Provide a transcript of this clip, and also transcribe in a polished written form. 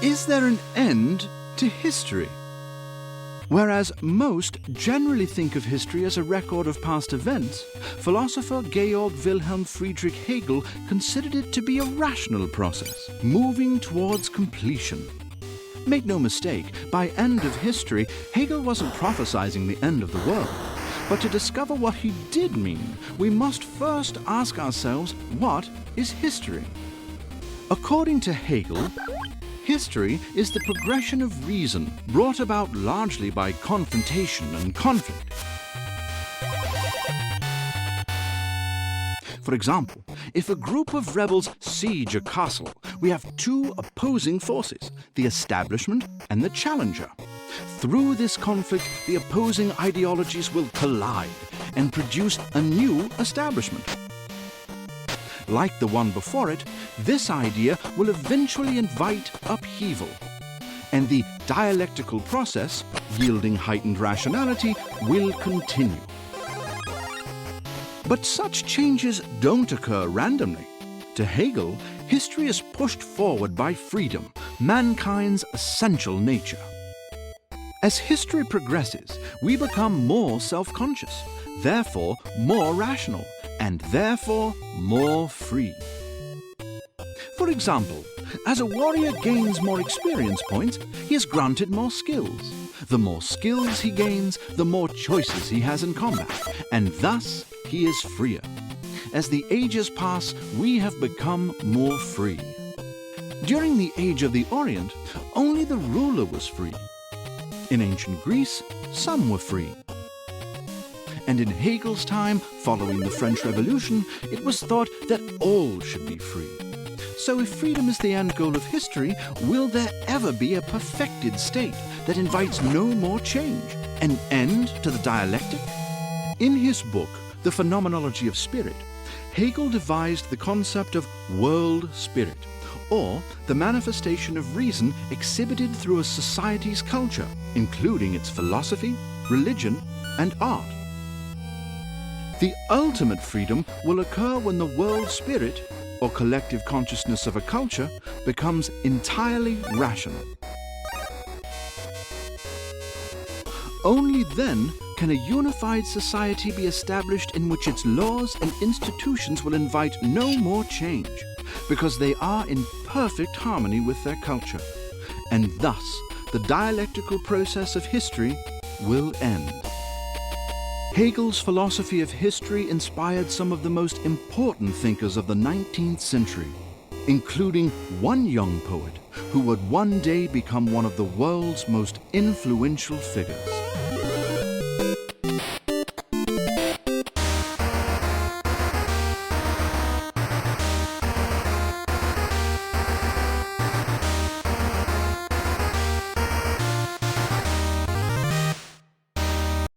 Is there an end to history? Whereas most generally think of history as a record of past events, philosopher Georg Wilhelm Friedrich Hegel considered it to be a rational process, moving towards completion. Make no mistake, by end of history, Hegel wasn't prophesizing the end of the world. But to discover what he did mean, we must first ask ourselves, what is history? According to Hegel, history is the progression of reason brought about largely by confrontation and conflict. For example, if a group of rebels siege a castle, we have two opposing forces, the establishment and the challenger. Through this conflict, the opposing ideologies will collide and produce a new establishment. Like the one before it, this idea will eventually invite upheaval, and the dialectical process, yielding heightened rationality, will continue. But such changes don't occur randomly. To Hegel, history is pushed forward by freedom, mankind's essential nature. As history progresses, we become more self-conscious, therefore more rational, and therefore more free. For example, as a warrior gains more experience points, he is granted more skills. The more skills he gains, the more choices he has in combat, and thus he is freer. As the ages pass, we have become more free. During the Age of the Orient, only the ruler was free. In ancient Greece, some were free. And in Hegel's time, following the French Revolution, it was thought that all should be free. So if freedom is the end goal of history, will there ever be a perfected state that invites no more change, an end to the dialectic? In his book, The Phenomenology of Spirit, Hegel devised the concept of world spirit, or the manifestation of reason exhibited through a society's culture, including its philosophy, religion, and art. The ultimate freedom will occur when the world spirit, or collective consciousness of a culture, becomes entirely rational. Only then can a unified society be established in which its laws and institutions will invite no more change, because they are in perfect harmony with their culture, and thus the dialectical process of history will end. Hegel's philosophy of history inspired some of the most important thinkers of the 19th century, including one young poet who would one day become one of the world's most influential figures.